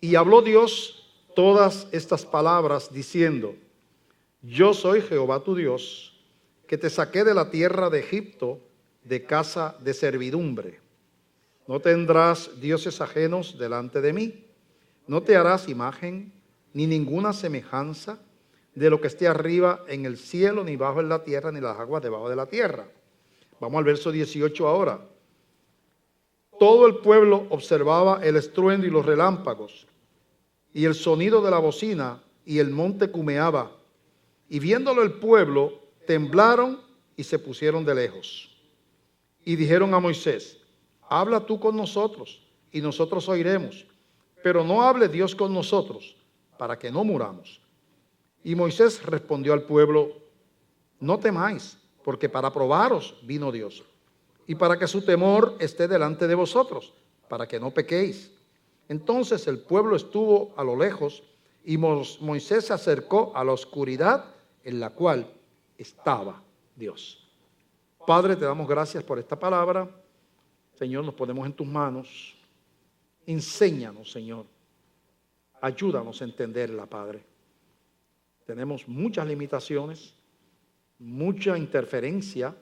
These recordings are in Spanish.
Y habló Dios todas estas palabras diciendo: yo soy Jehová tu Dios, que te saqué de la tierra de Egipto, de casa de servidumbre. No tendrás dioses ajenos delante de mí. No te harás imagen ni ninguna semejanza de lo que esté arriba en el cielo, ni bajo en la tierra, ni las aguas debajo de la tierra. Vamos al verso 18 ahora. Todo el pueblo observaba el estruendo y los relámpagos, y el sonido de la bocina, y el monte humeaba. Y viéndolo el pueblo, temblaron y se pusieron de lejos. Y dijeron a Moisés: habla tú con nosotros, y nosotros oiremos. Pero no hable Dios con nosotros, para que no muramos. Y Moisés respondió al pueblo: no temáis, porque para probaros vino Dios, y para que su temor esté delante de vosotros, para que no pequéis. Entonces el pueblo estuvo a lo lejos, y Moisés se acercó a la oscuridad en la cual estaba Dios. Padre, te damos gracias por esta palabra. Señor, nos ponemos en tus manos. Enséñanos, Señor. Ayúdanos a entenderla, Padre. Tenemos muchas limitaciones, mucha interferencia,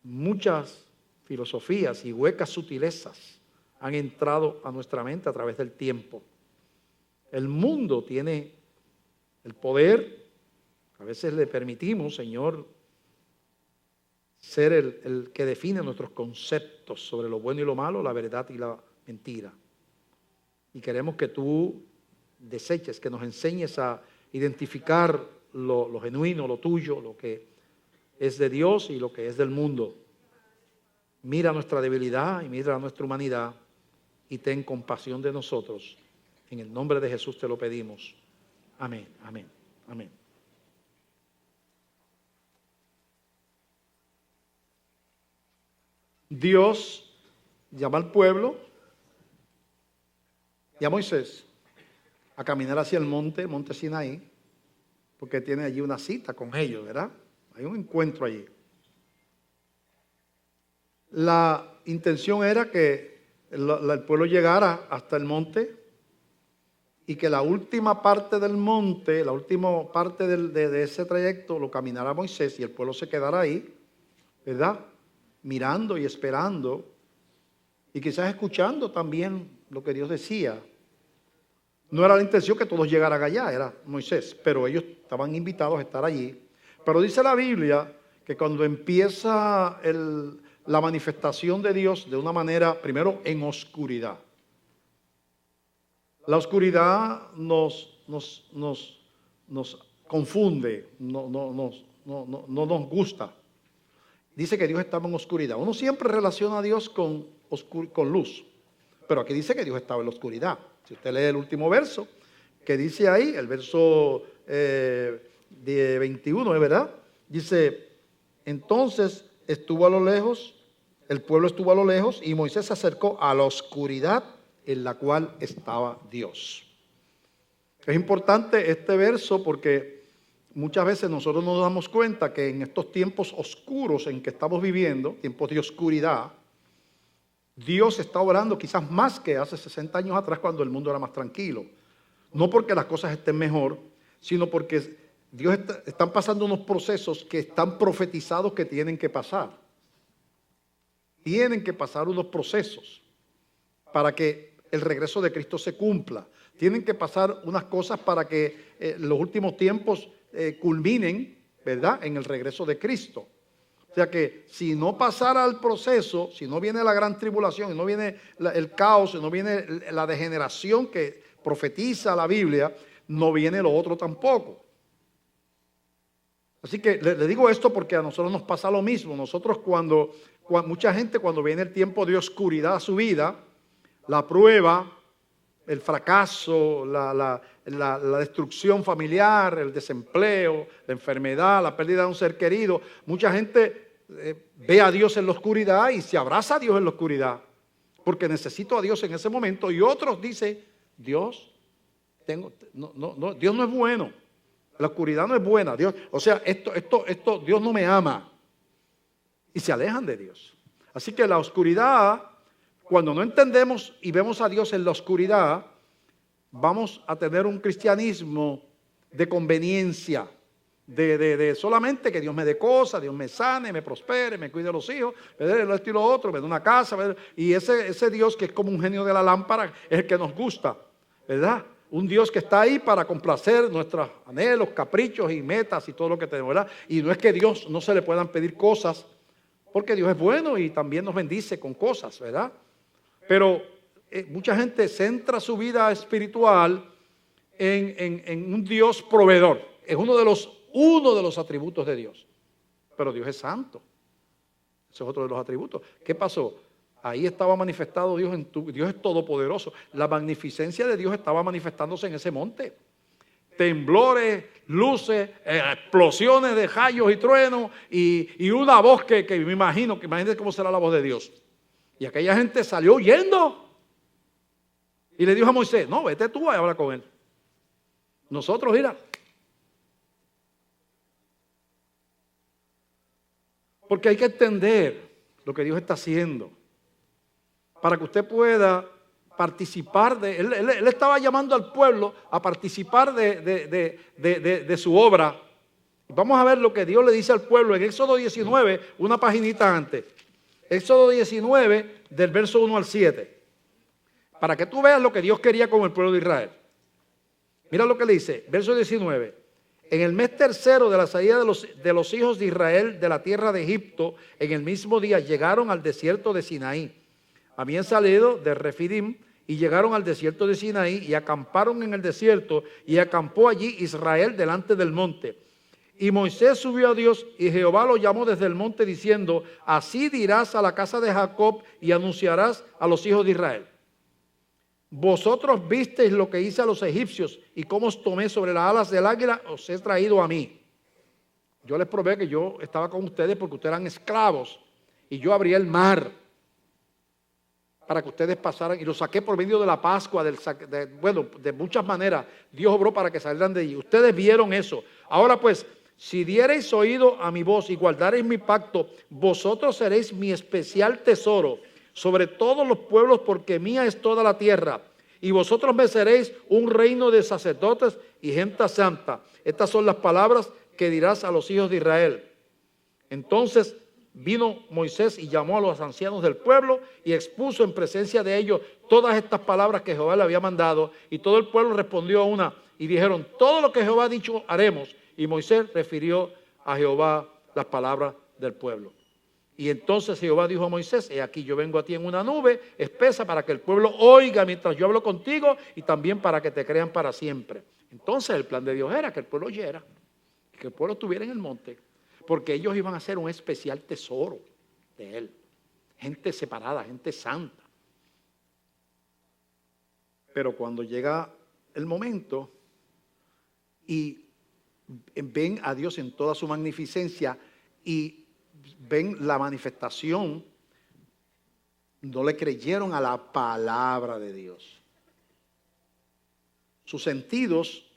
muchas filosofías y huecas sutilezas han entrado a nuestra mente a través del tiempo. El mundo tiene el poder. A veces le permitimos, Señor, ser el que define nuestros conceptos sobre lo bueno y lo malo, la verdad y la mentira. Y queremos que tú deseches, que nos enseñes a identificar lo genuino, lo tuyo, lo que es de Dios y lo que es del mundo. Mira nuestra debilidad y mira nuestra humanidad y ten compasión de nosotros. En el nombre de Jesús te lo pedimos. Amén, amén, amén. Dios llama al pueblo y a Moisés a caminar hacia el monte Sinaí, porque tiene allí una cita con ellos, ¿verdad? Hay un encuentro allí. La intención era que el pueblo llegara hasta el monte y que la última parte del monte, la última parte de ese trayecto lo caminara Moisés y el pueblo se quedara ahí, ¿verdad? Mirando y esperando y quizás escuchando también lo que Dios decía. No era la intención que todos llegaran allá, era Moisés, pero ellos estaban invitados a estar allí. Pero dice la Biblia que cuando empieza la manifestación de Dios de una manera, primero en oscuridad. La oscuridad nos confunde, no nos gusta. Dice que Dios estaba en oscuridad. Uno siempre relaciona a Dios con luz, pero aquí dice que Dios estaba en la oscuridad. Si usted lee el último verso, que dice ahí, el verso de 21, ¿es verdad? Dice, entonces estuvo a lo lejos, el pueblo estuvo a lo lejos y Moisés se acercó a la oscuridad en la cual estaba Dios. Es importante este verso porque muchas veces nosotros nos damos cuenta que en estos tiempos oscuros en que estamos viviendo, tiempos de oscuridad, Dios está obrando quizás más que hace 60 años atrás cuando el mundo era más tranquilo. No porque las cosas estén mejor, sino porque están pasando unos procesos que están profetizados que tienen que pasar. Tienen que pasar unos procesos para que el regreso de Cristo se cumpla. Tienen que pasar unas cosas para que los últimos tiempos culminen, ¿verdad?, en el regreso de Cristo. O sea que si no pasara el proceso, si no viene la gran tribulación, si no viene el caos, si no viene la degeneración que profetiza la Biblia, no viene lo otro tampoco. Así que le digo esto porque a nosotros nos pasa lo mismo. Nosotros mucha gente cuando viene el tiempo de oscuridad a su vida, la prueba, el fracaso, la destrucción familiar, el desempleo, la enfermedad, la pérdida de un ser querido, mucha gente ve a Dios en la oscuridad y se abraza a Dios en la oscuridad porque necesito a Dios en ese momento, y otros dicen, Dios no es bueno, la oscuridad no es buena, Dios, o sea, esto Dios no me ama, y se alejan de Dios. Así que la oscuridad, cuando no entendemos y vemos a Dios en la oscuridad, vamos a tener un cristianismo de conveniencia, de solamente que Dios me dé cosas, Dios me sane, me prospere, me cuide de los hijos, me dé esto y lo otro, me dé una casa, ¿verdad? Y ese Dios que es como un genio de la lámpara es el que nos gusta, ¿verdad? Un Dios que está ahí para complacer nuestros anhelos, caprichos y metas y todo lo que tenemos, ¿verdad? Y no es que Dios no se le puedan pedir cosas, porque Dios es bueno y también nos bendice con cosas, ¿verdad? Pero mucha gente centra su vida espiritual en un Dios proveedor. Es uno de los atributos de Dios. Pero Dios es santo. Ese es otro de los atributos. ¿Qué pasó? Ahí estaba manifestado Dios Dios es todopoderoso. La magnificencia de Dios estaba manifestándose en ese monte. Temblores, luces, explosiones de rayos y truenos y una voz que me imagino, que imagínense cómo será la voz de Dios. Y aquella gente salió huyendo. Y le dijo a Moisés, no, vete tú a hablar con él. Nosotros, mira. Porque hay que entender lo que Dios está haciendo. Para que usted pueda participar de... Él estaba llamando al pueblo a participar de su obra. Vamos a ver lo que Dios le dice al pueblo en Éxodo 19, una paginita antes. Éxodo 19, del verso 1 al 7. Para que tú veas lo que Dios quería con el pueblo de Israel. Mira lo que le dice, verso 19. En el mes tercero de la salida de los hijos de Israel de la tierra de Egipto, en el mismo día llegaron al desierto de Sinaí. Habían salido de Refidim y llegaron al desierto de Sinaí y acamparon en el desierto y acampó allí Israel delante del monte. Y Moisés subió a Dios y Jehová lo llamó desde el monte diciendo, así dirás a la casa de Jacob y anunciarás a los hijos de Israel. Vosotros visteis lo que hice a los egipcios y cómo os tomé sobre las alas del águila, os he traído a mí. Yo les probé que yo estaba con ustedes porque ustedes eran esclavos y yo abrí el mar para que ustedes pasaran y los saqué por medio de la Pascua, de muchas maneras. Dios obró para que salieran de allí. Ustedes vieron eso. Ahora pues, si diereis oído a mi voz y guardareis mi pacto, vosotros seréis mi especial tesoro sobre todos los pueblos, porque mía es toda la tierra. Y vosotros me seréis un reino de sacerdotes y gente santa. Estas son las palabras que dirás a los hijos de Israel. Entonces vino Moisés y llamó a los ancianos del pueblo y expuso en presencia de ellos todas estas palabras que Jehová le había mandado. Y todo el pueblo respondió a una y dijeron, todo lo que Jehová ha dicho haremos. Y Moisés refirió a Jehová las palabras del pueblo. Y entonces Jehová dijo a Moisés, he aquí yo vengo a ti en una nube espesa para que el pueblo oiga mientras yo hablo contigo y también para que te crean para siempre. Entonces el plan de Dios era que el pueblo oyera, que el pueblo estuviera en el monte, porque ellos iban a ser un especial tesoro de él. Gente separada, gente santa. Pero cuando llega el momento y ven a Dios en toda su magnificencia y ven la manifestación, no le creyeron a la palabra de Dios. Sus sentidos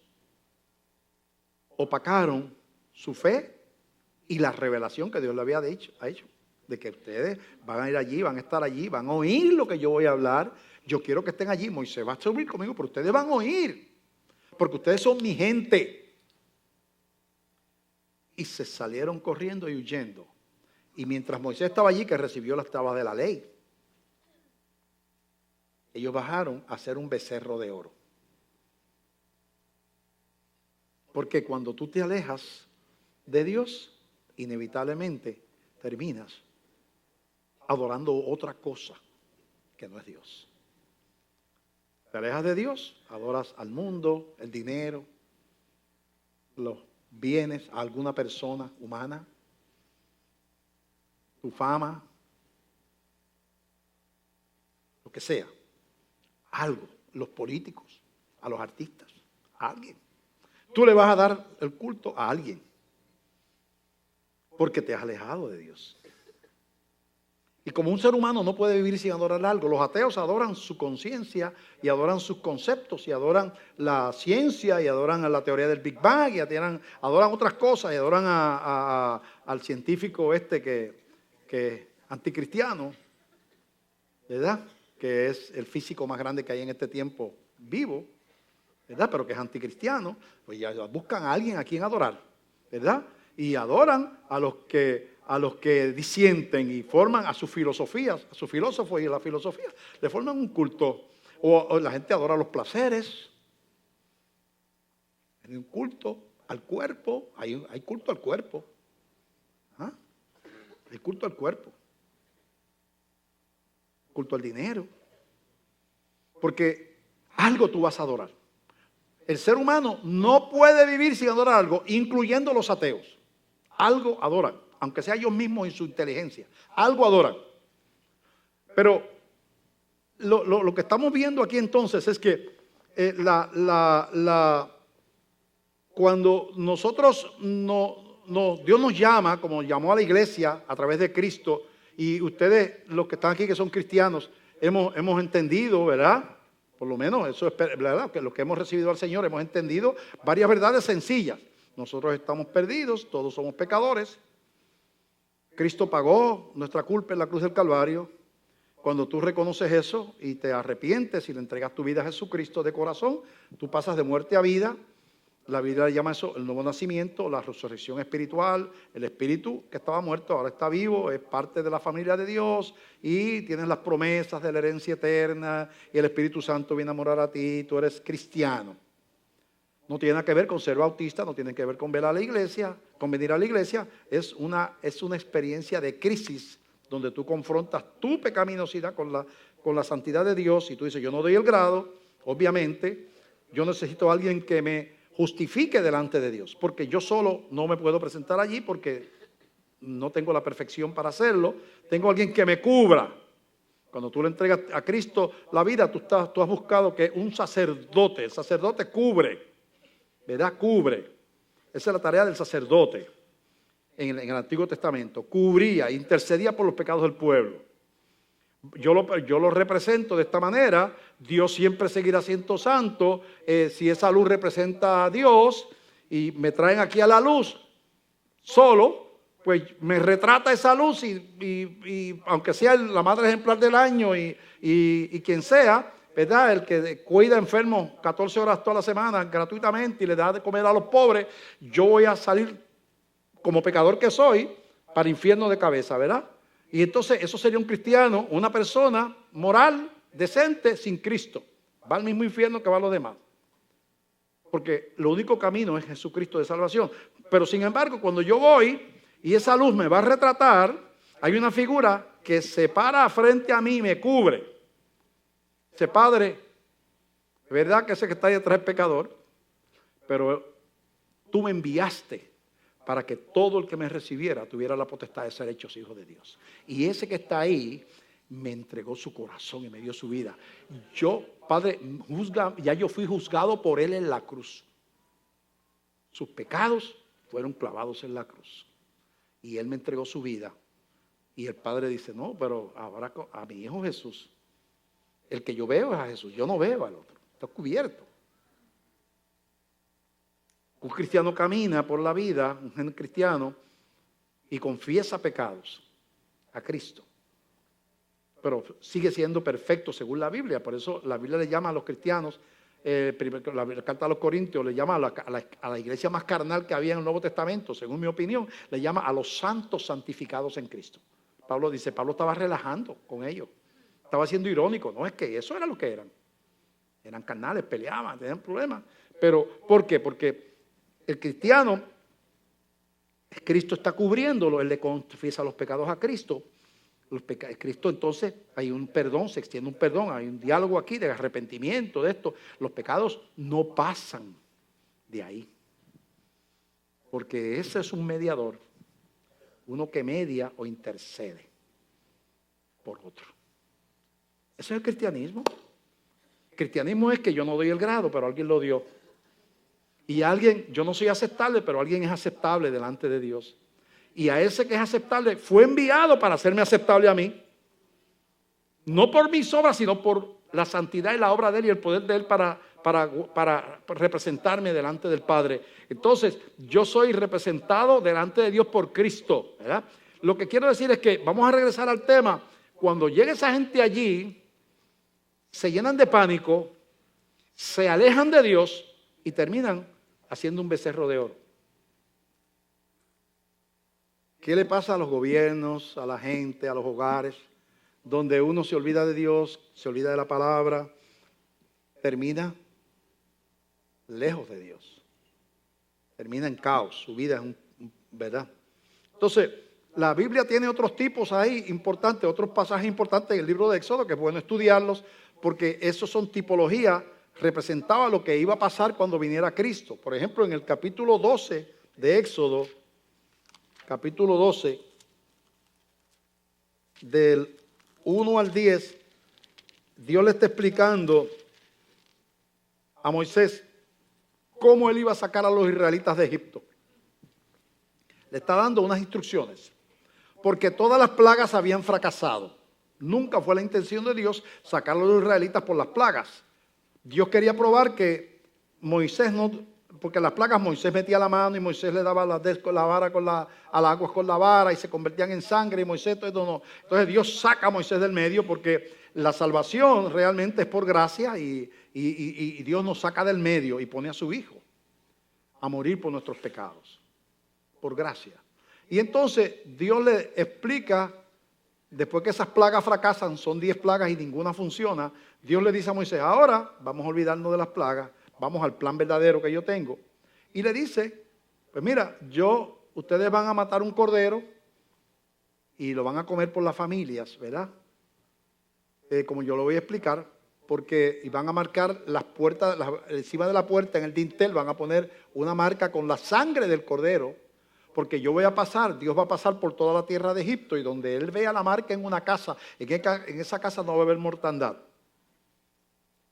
opacaron su fe y la revelación que Dios le había hecho, de que ustedes van a ir allí, van a estar allí, van a oír lo que yo voy a hablar. Yo quiero que estén allí. Moisés va a subir conmigo, pero ustedes van a oír, porque ustedes son mi gente. Y se salieron corriendo y huyendo. Y mientras Moisés estaba allí, que recibió las tablas de la ley, ellos bajaron a hacer un becerro de oro. Porque cuando tú te alejas de Dios, inevitablemente terminas adorando otra cosa que no es Dios. Te alejas de Dios, adoras al mundo, el dinero, los bienes, a alguna persona humana, tu fama, lo que sea, algo, los políticos, a los artistas, a alguien. Tú le vas a dar el culto a alguien porque te has alejado de Dios. Y como un ser humano no puede vivir sin adorar algo, los ateos adoran su conciencia y adoran sus conceptos y adoran la ciencia y adoran la teoría del Big Bang y adoran otras cosas y adoran al científico que anticristiano, ¿verdad? Que es el físico más grande que hay en este tiempo vivo. ¿verdad? Pero que es anticristiano, pues ya buscan a alguien a quien adorar, ¿verdad? Y adoran a los que disienten y forman a sus filosofías, a sus filósofos y a la filosofía, le forman un culto. O la gente adora los placeres. Hay un culto al cuerpo, hay culto al cuerpo. ¿Ah? Hay culto al cuerpo. Culto al dinero. Porque algo tú vas a adorar. El ser humano no puede vivir sin adorar algo, incluyendo los ateos. Algo adoran, aunque sea ellos mismos en su inteligencia. Algo adoran. Pero lo que estamos viendo aquí entonces es que cuando nosotros Dios nos llama, como llamó a la iglesia a través de Cristo, y ustedes, los que están aquí que son cristianos, hemos entendido, ¿verdad? Por lo menos eso es verdad, que los que hemos recibido al Señor hemos entendido varias verdades sencillas. Nosotros estamos perdidos, todos somos pecadores. Cristo pagó nuestra culpa en la cruz del Calvario. Cuando tú reconoces eso y te arrepientes y le entregas tu vida a Jesucristo de corazón, tú pasas de muerte a vida. La Biblia le llama eso el nuevo nacimiento, la resurrección espiritual. El espíritu que estaba muerto ahora está vivo, es parte de la familia de Dios y tienes las promesas de la herencia eterna y el Espíritu Santo viene a morar a ti. Tú eres cristiano. No tiene nada que ver con ser bautista, no tiene que ver con ver a la iglesia, con venir a la iglesia. Es una experiencia de crisis donde tú confrontas tu pecaminosidad con la santidad de Dios y tú dices, yo no doy el grado, obviamente, yo necesito a alguien que me justifique delante de Dios, porque yo solo no me puedo presentar allí porque no tengo la perfección para hacerlo, tengo a alguien que me cubra. Cuando tú le entregas a Cristo la vida, tú has buscado que un sacerdote, el sacerdote cubre, ¿verdad? Cubre. Esa es la tarea del sacerdote en el Antiguo Testamento. Cubría, intercedía por los pecados del pueblo. Yo lo represento de esta manera. Dios siempre seguirá siendo santo. Si esa luz representa a Dios y me traen aquí a la luz solo, pues me retrata esa luz y aunque sea la madre ejemplar del año y quien sea, ¿verdad? El que cuida enfermos 14 horas toda la semana gratuitamente y le da de comer a los pobres, yo voy a salir como pecador que soy para infierno de cabeza, ¿verdad? Y entonces eso sería un cristiano, una persona moral, decente, sin Cristo. Va al mismo infierno que va a los demás. Porque lo único camino es Jesucristo de salvación. Pero sin embargo, cuando yo voy y esa luz me va a retratar, hay una figura que se para frente a mí y me cubre. Ese Padre, ¿verdad que ese que está ahí detrás es pecador? Pero tú me enviaste para que todo el que me recibiera tuviera la potestad de ser hechos hijos de Dios. Y ese que está ahí me entregó su corazón y me dio su vida. Yo, Padre, ya yo fui juzgado por Él en la cruz. Sus pecados fueron clavados en la cruz. Y Él me entregó su vida. Y el Padre dice, no, pero ahora a mi hijo Jesús, el que yo veo es a Jesús, yo no veo al otro, está cubierto. Un cristiano camina por la vida, un cristiano, y confiesa pecados a Cristo. Pero sigue siendo perfecto según la Biblia. Por eso la Biblia le llama a los cristianos, la carta a los Corintios le llama a la iglesia más carnal que había en el Nuevo Testamento, según mi opinión, le llama a los santos santificados en Cristo. Pablo estaba relajando con ellos. Estaba siendo irónico. No es que eso era lo que eran. Eran carnales, peleaban, tenían problemas. Pero, ¿por qué? Porque el cristiano, Cristo está cubriéndolo, él le confiesa los pecados a Cristo. Cristo entonces hay un perdón, se extiende un perdón, hay un diálogo aquí de arrepentimiento de esto. Los pecados no pasan de ahí. Porque ese es un mediador, uno que media o intercede por otro. Eso es el cristianismo. El cristianismo es que yo no doy el grado, pero alguien lo dio. Y yo no soy aceptable, pero alguien es aceptable delante de Dios. Y a ese que es aceptable fue enviado para hacerme aceptable a mí. No por mis obras, sino por la santidad y la obra de Él y el poder de Él para representarme delante del Padre. Entonces, yo soy representado delante de Dios por Cristo, ¿verdad? Lo que quiero decir es que, vamos a regresar al tema, cuando llega esa gente allí, se llenan de pánico, se alejan de Dios y terminan haciendo un becerro de oro. ¿Qué le pasa a los gobiernos, a la gente, a los hogares, donde uno se olvida de Dios, se olvida de la palabra, termina lejos de Dios? Termina en caos, su vida es ¿verdad? Entonces, la Biblia tiene otros tipos ahí importantes, otros pasajes importantes en el libro de Éxodo, que es bueno estudiarlos, porque esos son tipologías, representaba lo que iba a pasar cuando viniera Cristo. Por ejemplo, en el capítulo 12 de Éxodo, capítulo 12, del 1 al 10, Dios le está explicando a Moisés cómo él iba a sacar a los israelitas de Egipto. Le está dando unas instrucciones, porque todas las plagas habían fracasado. Nunca fue la intención de Dios sacar a los israelitas por las plagas. Dios quería probar que Moisés no, porque las plagas Moisés metía la mano y Moisés le daba la vara al agua con la vara y se convertían en sangre y Moisés no. Entonces Dios saca a Moisés del medio porque la salvación realmente es por gracia y Dios nos saca del medio y pone a su Hijo a morir por nuestros pecados, por gracia. Y entonces Dios le explica, después que esas plagas fracasan, son 10 plagas y ninguna funciona, Dios le dice a Moisés, ahora vamos a olvidarnos de las plagas, vamos al plan verdadero que yo tengo. Y le dice, pues mira, ustedes van a matar un cordero y lo van a comer por las familias, ¿verdad? Como yo lo voy a explicar, porque van a marcar las puertas, encima de la puerta, en el dintel, van a poner una marca con la sangre del cordero, porque yo voy a pasar, Dios va a pasar por toda la tierra de Egipto, y donde Él vea la marca en una casa, en esa casa no va a haber mortandad.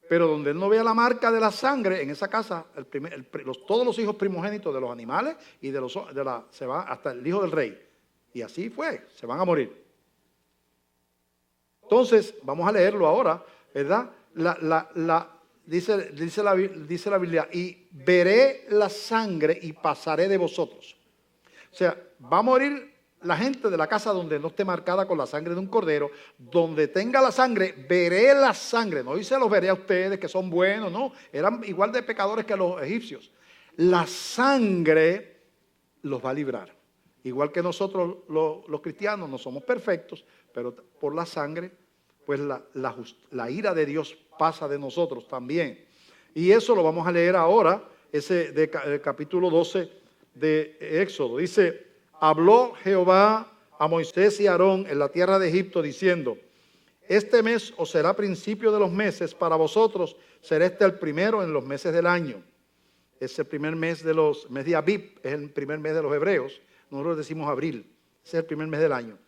Pero donde Él no vea la marca de la sangre, en esa casa, todos los hijos primogénitos de los animales y se va hasta el hijo del rey. Y así fue, se van a morir. Entonces, vamos a leerlo ahora, ¿verdad? Dice la Biblia, y veré la sangre y pasaré de vosotros. O sea, va a morir la gente de la casa donde no esté marcada con la sangre de un cordero. Donde tenga la sangre, veré la sangre. No dice los veré a ustedes que son buenos, no. Eran igual de pecadores que los egipcios. La sangre los va a librar. Igual que nosotros los cristianos no somos perfectos, pero por la sangre, pues la ira de Dios pasa de nosotros también. Y eso lo vamos a leer ahora, ese capítulo 12 de Éxodo. Dice, habló Jehová a Moisés y a Aarón en la tierra de Egipto diciendo, este mes os será principio de los meses, para vosotros será el primero en los meses del año. Es el primer mes mes de Abib, es el primer mes de los hebreos. Nosotros decimos abril, es el primer mes del año.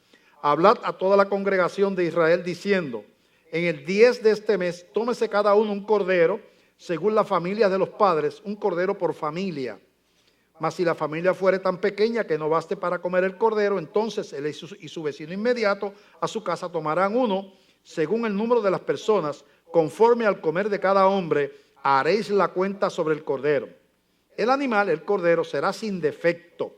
Hablad a toda la congregación de Israel diciendo, en el 10 de este mes, tómese cada uno un cordero, según la familia de los padres, un cordero por familia. Mas si la familia fuere tan pequeña que no baste para comer el cordero, entonces él y su vecino inmediato a su casa tomarán uno, según el número de las personas, conforme al comer de cada hombre, haréis la cuenta sobre el cordero. El animal, el cordero, será sin defecto.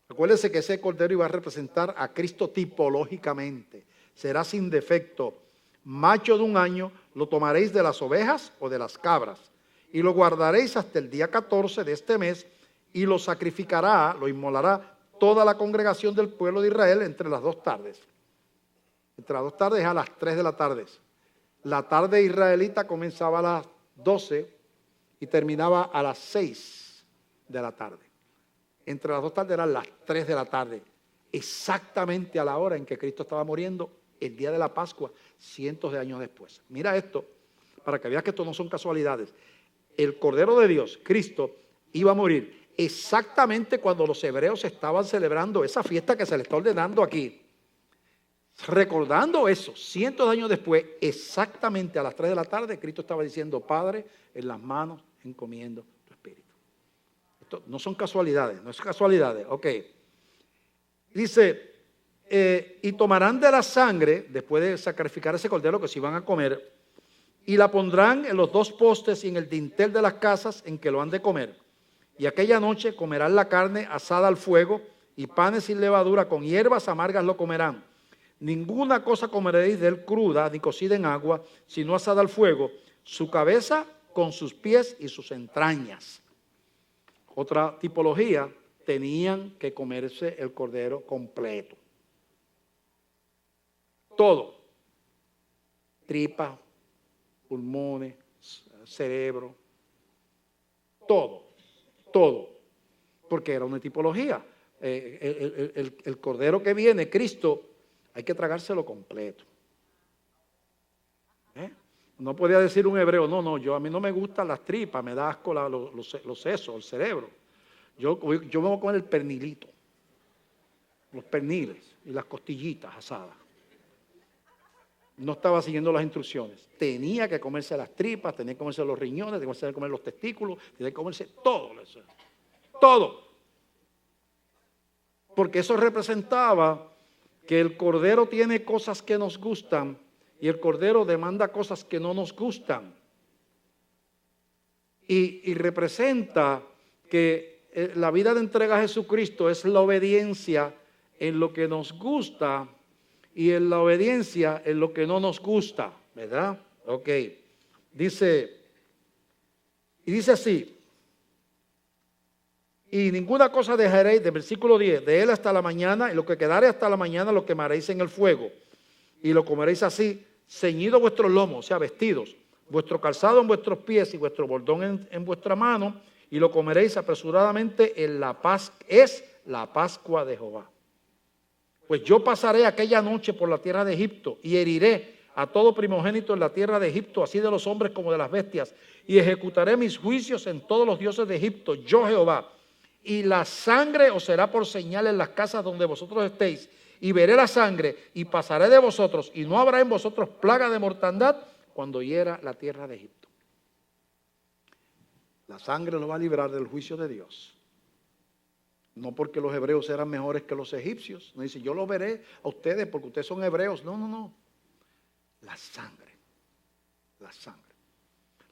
Acuérdense que ese cordero iba a representar a Cristo tipológicamente. Será sin defecto. Macho de un año, lo tomaréis de las ovejas o de las cabras, y lo guardaréis hasta el día 14 de este mes, y lo sacrificará, lo inmolará toda la congregación del pueblo de Israel entre las 2 tardes. Entre las 2 tardes a las 3 de la tarde. La tarde israelita comenzaba a las 12 y terminaba a las 6 de la tarde. Entre las 2 tardes eran las 3 de la tarde, exactamente a la hora en que Cristo estaba muriendo, el día de la Pascua, cientos de años después. Mira esto, para que veas que esto no son casualidades. El Cordero de Dios, Cristo, iba a morir exactamente cuando los hebreos estaban celebrando esa fiesta que se le está ordenando aquí. Recordando eso, cientos de años después, exactamente a las 3 de la tarde, Cristo estaba diciendo, Padre, en las manos encomiendo tu espíritu. Esto no son casualidades, no es casualidades, ok. Dice, y tomarán de la sangre, después de sacrificar ese cordero que se iban a comer, y la pondrán en los 2 postes y en el dintel de las casas en que lo han de comer. Y aquella noche comerán la carne asada al fuego, y panes sin levadura con hierbas amargas lo comerán. Ninguna cosa comeréis de él cruda, ni cocida en agua, sino asada al fuego. Su cabeza con sus pies y sus entrañas. Otra tipología, tenían que comerse el cordero completo. Todo. Tripa, pulmones, cerebro, todo. Porque era una tipología. El cordero que viene, Cristo, hay que tragárselo completo. No podía decir un hebreo, no, a mí no me gustan las tripas, me da asco los sesos, el cerebro. Yo me voy a comer el pernilito, los perniles y las costillitas asadas. No estaba siguiendo las instrucciones. Tenía que comerse las tripas, tenía que comerse los riñones, tenía que comer los testículos, tenía que comerse todo eso. Todo. Porque eso representaba que el cordero tiene cosas que nos gustan y el cordero demanda cosas que no nos gustan. Y representa que la vida de entrega a Jesucristo es la obediencia en lo que nos gusta y en la obediencia en lo que no nos gusta, ¿verdad? Ok. Dice así. Y ninguna cosa dejaréis, del versículo 10, de él hasta la mañana, y lo que quedare hasta la mañana lo quemaréis en el fuego. Y lo comeréis así, ceñido vuestros lomos, o sea, vestidos, vuestro calzado en vuestros pies y vuestro bordón en vuestra mano, y lo comeréis apresuradamente en la paz, es la Pascua de Jehová. Pues yo pasaré aquella noche por la tierra de Egipto y heriré a todo primogénito en la tierra de Egipto, así de los hombres como de las bestias, y ejecutaré mis juicios en todos los dioses de Egipto, yo Jehová. Y la sangre os será por señal en las casas donde vosotros estéis, y veré la sangre y pasaré de vosotros, y no habrá en vosotros plaga de mortandad cuando hiera la tierra de Egipto. La sangre lo va a librar del juicio de Dios. No porque los hebreos eran mejores que los egipcios. No dice, yo lo veré a ustedes porque ustedes son hebreos. No. La sangre. La sangre.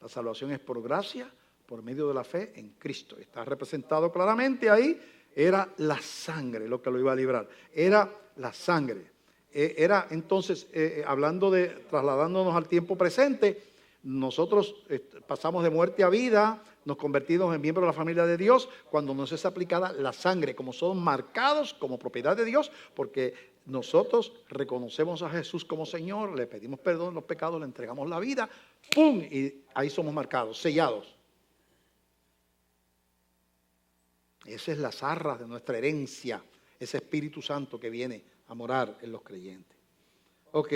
La salvación es por gracia, por medio de la fe en Cristo. Está representado claramente ahí. Era la sangre lo que lo iba a librar. Era la sangre. Era entonces, trasladándonos al tiempo presente, nosotros pasamos de muerte a vida, nos convertimos en miembros de la familia de Dios cuando nos es aplicada la sangre, como son marcados como propiedad de Dios, porque nosotros reconocemos a Jesús como Señor, le pedimos perdón de los pecados, le entregamos la vida, ¡pum! Y ahí somos marcados, sellados. Esa es las arras de nuestra herencia, ese Espíritu Santo que viene a morar en los creyentes. Ok,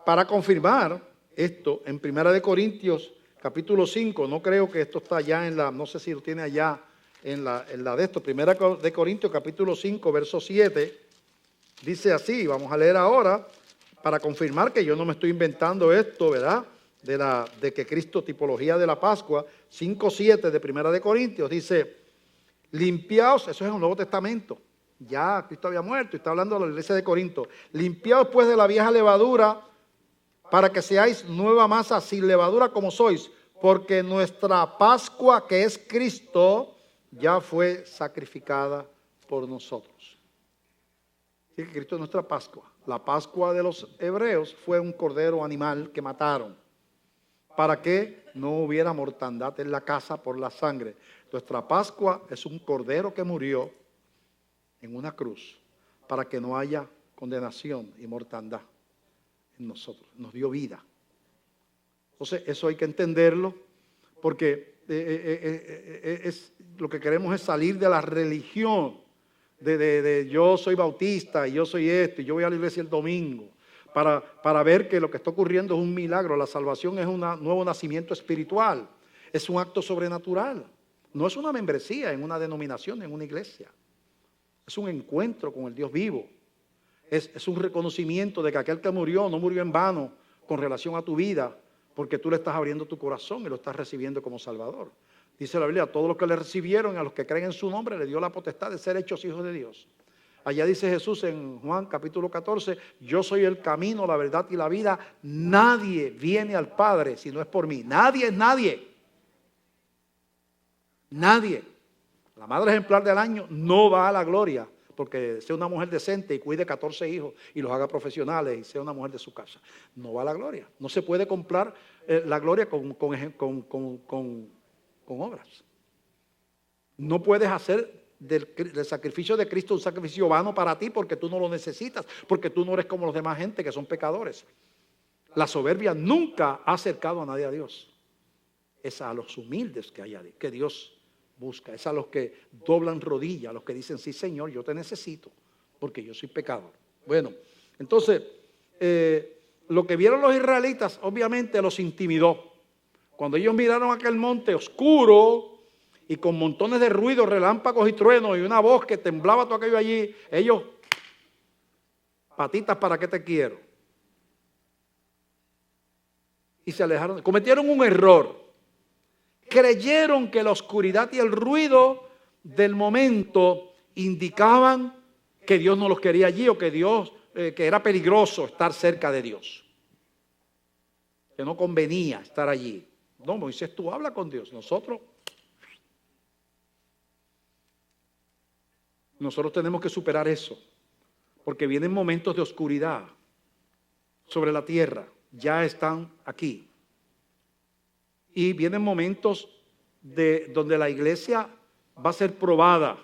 para confirmar esto, en 1 Corintios capítulo 5, no creo que esto está allá no sé si lo tiene allá en la de esto, 1 Corintios capítulo 5, verso 7, dice así, vamos a leer ahora, para confirmar que yo no me estoy inventando esto, ¿verdad? De que Cristo, tipología de la Pascua, 5:7 de 1 Corintios, dice, limpiaos, eso es en el Nuevo Testamento, ya Cristo había muerto, y está hablando de la iglesia de Corinto, limpiaos pues de la vieja levadura, para que seáis nueva masa sin levadura como sois, porque nuestra Pascua, que es Cristo, ya fue sacrificada por nosotros. Así que Cristo es nuestra Pascua. La Pascua de los hebreos fue un cordero animal que mataron, para que no hubiera mortandad en la casa por la sangre. Nuestra Pascua es un cordero que murió en una cruz, para que no haya condenación y mortandad en nosotros, nos dio vida. Entonces eso hay que entenderlo, porque lo que queremos es salir de la religión de yo soy bautista y yo soy esto y yo voy a la iglesia el domingo, para ver que lo que está ocurriendo es un milagro. La salvación es un nuevo nacimiento espiritual, es un acto sobrenatural, no es una membresía en una denominación, en una iglesia, es un encuentro con el Dios vivo. Es un reconocimiento de que aquel que murió no murió en vano con relación a tu vida, porque tú le estás abriendo tu corazón y lo estás recibiendo como Salvador. Dice la Biblia, a todos los que le recibieron, a los que creen en su nombre, le dio la potestad de ser hechos hijos de Dios. Allá dice Jesús en Juan capítulo 14, yo soy el camino, la verdad y la vida. Nadie viene al Padre si no es por mí. Nadie es nadie. Nadie. La madre ejemplar del año no va a la gloria, porque sea una mujer decente y cuide 14 hijos y los haga profesionales y sea una mujer de su casa. No va a la gloria. No se puede comprar la gloria con obras. No puedes hacer del sacrificio de Cristo un sacrificio vano para ti porque tú no lo necesitas, porque tú no eres como los demás gente que son pecadores. La soberbia nunca ha acercado a nadie a Dios. Es a los humildes que Dios busca. Es a los que doblan rodillas, a los que dicen, sí Señor, yo te necesito, porque yo soy pecador. Bueno, entonces, lo que vieron los israelitas obviamente los intimidó. Cuando ellos miraron aquel monte oscuro y con montones de ruido, relámpagos y truenos y una voz que temblaba todo aquello allí, ellos, patitas, ¿para qué te quiero? Y se alejaron, cometieron un error. Creyeron que la oscuridad y el ruido del momento indicaban que Dios no los quería allí o que Dios, que era peligroso estar cerca de Dios, que no convenía estar allí. No, Moisés, tú habla con Dios. Nosotros tenemos que superar eso, porque vienen momentos de oscuridad sobre la tierra. Ya están aquí. Y vienen momentos donde la iglesia va a ser probada.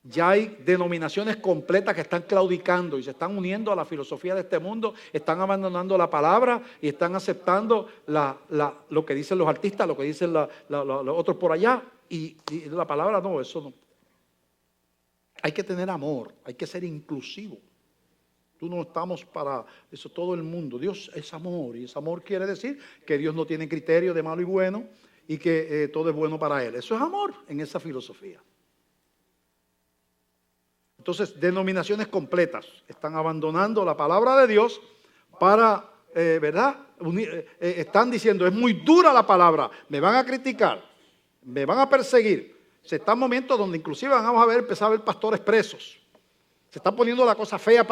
Ya hay denominaciones completas que están claudicando y se están uniendo a la filosofía de este mundo, están abandonando la palabra y están aceptando lo que dicen los artistas, lo que dicen los otros por allá. Y la palabra no, eso no. Hay que tener amor, hay que ser inclusivo. Tú no estamos para eso, todo el mundo. Dios es amor y ese amor quiere decir que Dios no tiene criterio de malo y bueno y que todo es bueno para Él. Eso es amor en esa filosofía. Entonces, denominaciones completas están abandonando la palabra de Dios para, ¿verdad? Están diciendo, es muy dura la palabra, me van a criticar, me van a perseguir. Se están momentos donde inclusive vamos a empezar a ver pastores presos. Se está poniendo la cosa fea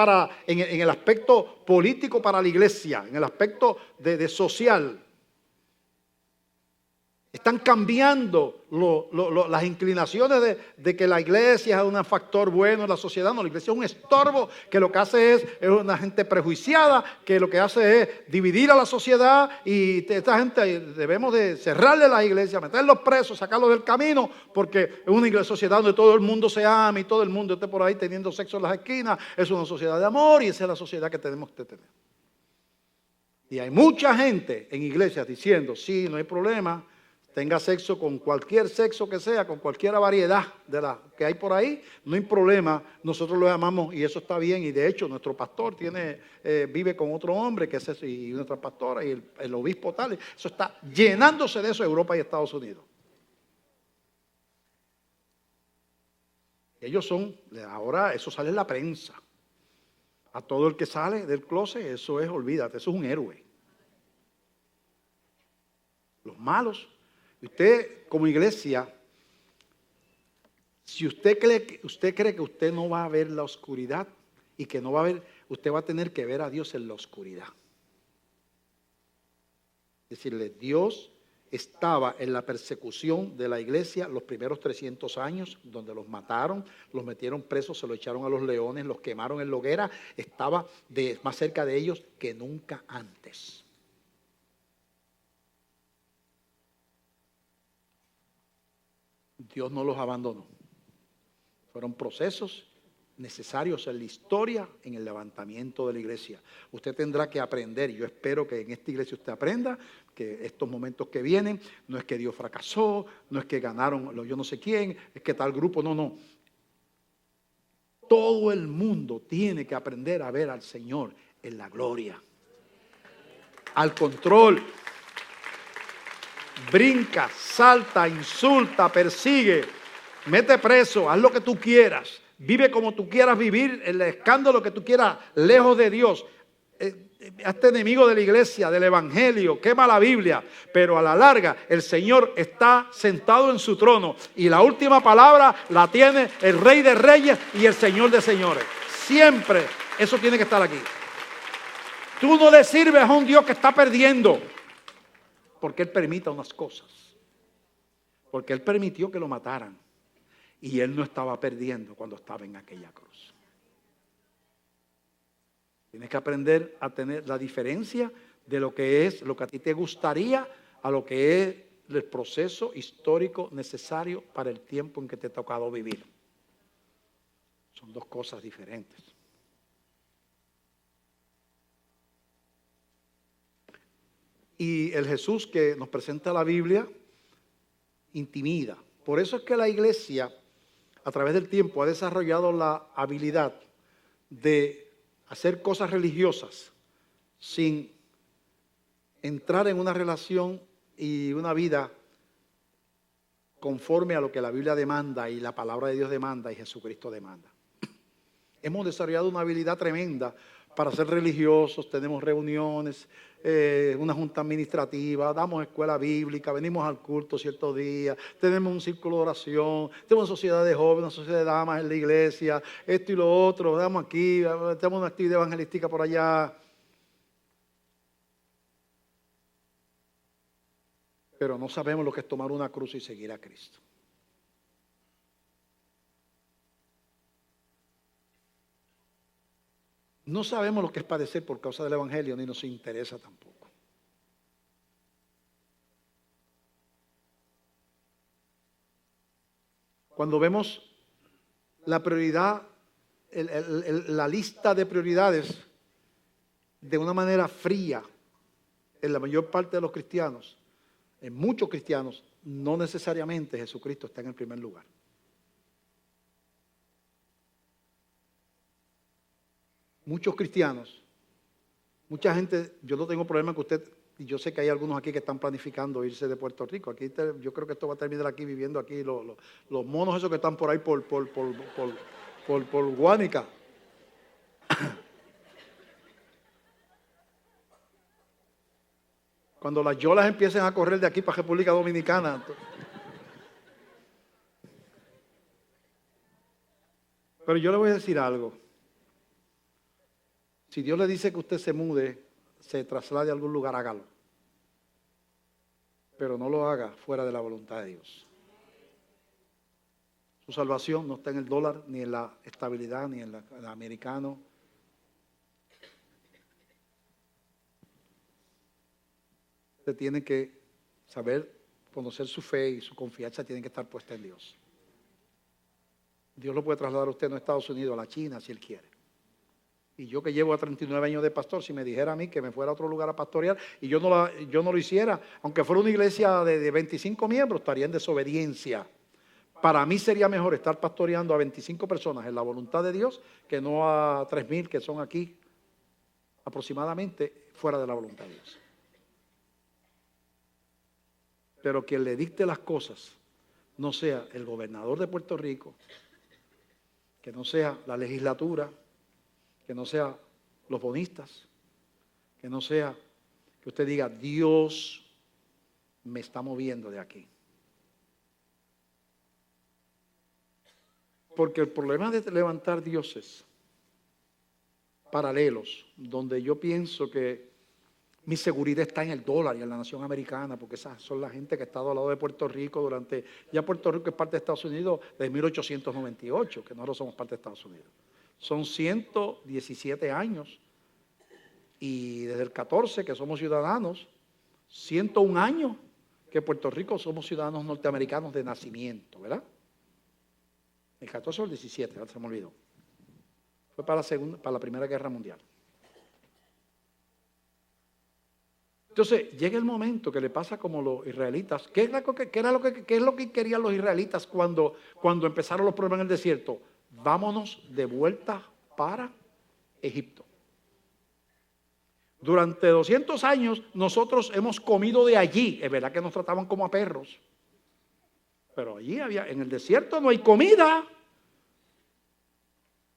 en el aspecto político para la iglesia, en el aspecto de social. Están cambiando las inclinaciones de que la iglesia es un factor bueno en la sociedad. No, la iglesia es un estorbo que lo que hace es una gente prejuiciada, que lo que hace es dividir a la sociedad y esta gente debemos de cerrarle la iglesia, meterlos presos, sacarlos del camino, porque es una sociedad donde todo el mundo se ama y todo el mundo esté por ahí teniendo sexo en las esquinas. Es una sociedad de amor y esa es la sociedad que tenemos que tener. Y hay mucha gente en iglesias diciendo, sí, no hay problema, tenga sexo con cualquier sexo que sea, con cualquier variedad de la que hay por ahí, no hay problema, nosotros lo amamos y eso está bien. Y de hecho nuestro pastor vive con otro hombre que es ese, y nuestra pastora y el obispo tal, eso está llenándose de eso en Europa y Estados Unidos. Ellos son, ahora eso sale en la prensa. A todo el que sale del closet, eso es, olvídate, eso es un héroe. Los malos. Usted como iglesia, si usted cree que usted no va a ver la oscuridad y que no va a ver, usted va a tener que ver a Dios en la oscuridad. Decirle, Dios estaba en la persecución de la iglesia los primeros 300 años, donde los mataron, los metieron presos, se los echaron a los leones, los quemaron en la hoguera, estaba más cerca de ellos que nunca antes. Dios no los abandonó. Fueron procesos necesarios en la historia, en el levantamiento de la iglesia. Usted tendrá que aprender, y yo espero que en esta iglesia usted aprenda, que estos momentos que vienen, no es que Dios fracasó, no es que ganaron yo no sé quién, es que tal grupo, no. Todo el mundo tiene que aprender a ver al Señor en la gloria, al control. Brinca, salta, insulta, persigue, mete preso, haz lo que tú quieras, vive como tú quieras vivir, el escándalo que tú quieras, lejos de Dios. Hazte enemigo de la iglesia, del evangelio, quema la Biblia, pero a la larga el Señor está sentado en su trono y la última palabra la tiene el Rey de Reyes y el Señor de Señores. Siempre eso tiene que estar aquí. Tú no le sirves a un Dios que está perdiendo, porque Él permita unas cosas, porque Él permitió que lo mataran Y Él no estaba perdiendo cuando estaba en aquella cruz. Tienes que aprender a tener la diferencia de lo que es, lo que a ti te gustaría, a lo que es el proceso histórico necesario para el tiempo en que te ha tocado vivir. Son dos cosas diferentes. Y el Jesús que nos presenta la Biblia intimida. Por eso es que la iglesia, a través del tiempo, ha desarrollado la habilidad de hacer cosas religiosas sin entrar en una relación y una vida conforme a lo que la Biblia demanda y la palabra de Dios demanda y Jesucristo demanda. Hemos desarrollado una habilidad tremenda para ser religiosos, tenemos reuniones, una junta administrativa, damos escuela bíblica, venimos al culto ciertos días, tenemos un círculo de oración, tenemos una sociedad de jóvenes, una sociedad de damas en la iglesia, esto y lo otro, damos aquí, tenemos una actividad evangelística por allá. Pero no sabemos lo que es tomar una cruz y seguir a Cristo. No sabemos lo que es padecer por causa del Evangelio, ni nos interesa tampoco. Cuando vemos la prioridad, la lista de prioridades de una manera fría en la mayor parte de los cristianos, en muchos cristianos, no necesariamente Jesucristo está en el primer lugar. Muchos cristianos, mucha gente, yo no tengo problema con usted, y yo sé que hay algunos aquí que están planificando irse de Puerto Rico. Aquí yo creo que esto va a terminar aquí, viviendo aquí, los monos esos que están por ahí por Guánica. Cuando las yolas empiecen a correr de aquí para República Dominicana. Pero yo le voy a decir algo. Si Dios le dice que usted se mude, se traslade a algún lugar, hágalo. Pero no lo haga fuera de la voluntad de Dios. Su salvación no está en el dólar, ni en la estabilidad, ni en el americano. Usted tiene que saber conocer su fe y su confianza tiene que estar puesta en Dios. Dios lo puede trasladar a usted no a Estados Unidos, a la China, si Él quiere. Y yo que llevo a 39 años de pastor, si me dijera a mí que me fuera a otro lugar a pastorear y yo no lo hiciera, aunque fuera una iglesia de 25 miembros, estaría en desobediencia. Para mí sería mejor estar pastoreando a 25 personas en la voluntad de Dios que no a 3,000 que son aquí aproximadamente fuera de la voluntad de Dios. Pero quien le dicte las cosas no sea el gobernador de Puerto Rico, que no sea la legislatura, que no sea los bonistas, que no sea que usted diga, Dios me está moviendo de aquí. Porque el problema de levantar dioses paralelos, donde yo pienso que mi seguridad está en el dólar y en la nación americana, porque esas son la gente que ha estado al lado de Puerto Rico durante, ya Puerto Rico es parte de Estados Unidos desde 1898, que nosotros somos parte de Estados Unidos. Son 117 años y desde el 14 que somos ciudadanos, 101 años que Puerto Rico somos ciudadanos norteamericanos de nacimiento, ¿verdad? El 14 o el 17, se me olvidó. Fue para la Primera Guerra Mundial. Entonces, llega el momento que le pasa como los israelitas. ¿Qué es lo que querían los israelitas cuando empezaron los problemas en el desierto? Vámonos de vuelta para Egipto. Durante 200 años nosotros hemos comido de allí. Es verdad que nos trataban como a perros. Pero allí en el desierto no hay comida.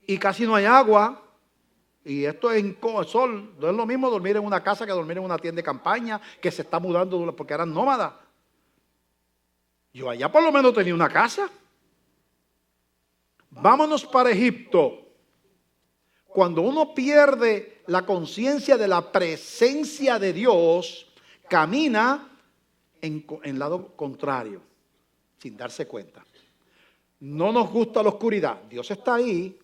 Y casi no hay agua. Y esto es en sol. No es lo mismo dormir en una casa que dormir en una tienda de campaña que se está mudando porque eran nómadas. Yo allá por lo menos tenía una casa. Vámonos para Egipto. Cuando uno pierde la conciencia de la presencia de Dios, camina en lado contrario, sin darse cuenta. no nos gusta la oscuridad. Dios está ahí.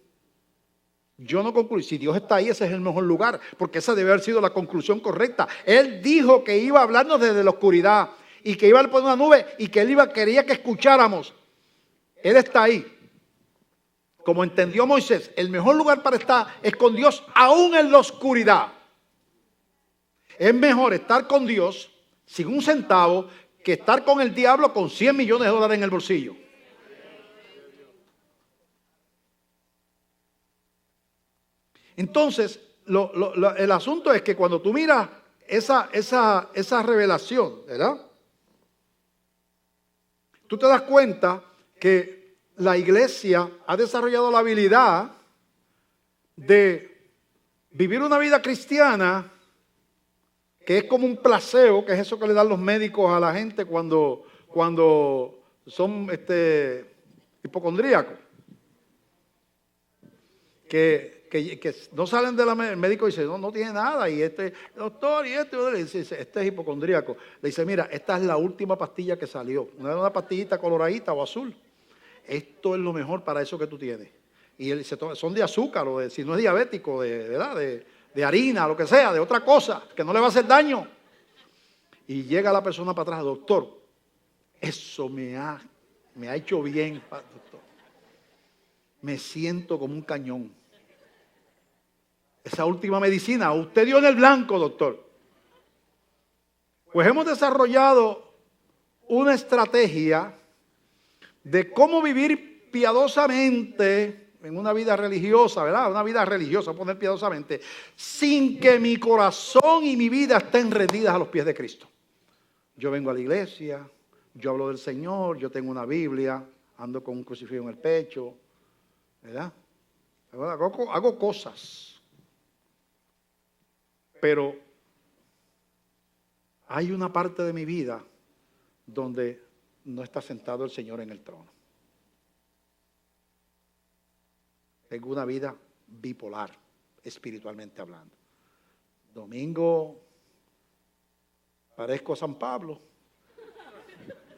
Yo no concluí. Si Dios está ahí, ese es el mejor lugar, porque esa debe haber sido la conclusión correcta. Él dijo que iba a hablarnos desde la oscuridad y que iba a poner una nube y que Él quería que escucháramos. Él está ahí. Como entendió Moisés, el mejor lugar para estar es con Dios aún en la oscuridad. Es mejor estar con Dios sin un centavo que estar con el diablo con 100 millones de dólares en el bolsillo. Entonces, el asunto es que cuando tú miras esa revelación, ¿verdad? Tú te das cuenta que la iglesia ha desarrollado la habilidad de vivir una vida cristiana que es como un placebo, que es eso que le dan los médicos a la gente cuando son hipocondríacos. Que no salen de el médico y dice, no tiene nada, y doctor, y le dice, este es hipocondríaco. Le dice, mira, esta es la última pastilla que salió, una pastillita coloradita o azul. Esto es lo mejor para eso que tú tienes. Y él dice, son de azúcar, o si no es diabético, ¿verdad? De harina, lo que sea, de otra cosa, que no le va a hacer daño. Y llega la persona para atrás, doctor, eso me ha hecho bien, doctor. Me siento como un cañón. Esa última medicina, usted dio en el blanco, doctor. Pues hemos desarrollado una estrategia de cómo vivir piadosamente en una vida religiosa, ¿verdad? Una vida religiosa, poner piadosamente, sin que mi corazón y mi vida estén rendidas a los pies de Cristo. Yo vengo a la iglesia, yo hablo del Señor, yo tengo una Biblia, ando con un crucifijo en el pecho, ¿verdad? Hago cosas. Pero hay una parte de mi vida donde no está sentado el Señor en el trono. Tengo una vida bipolar, espiritualmente hablando. Domingo parezco a San Pablo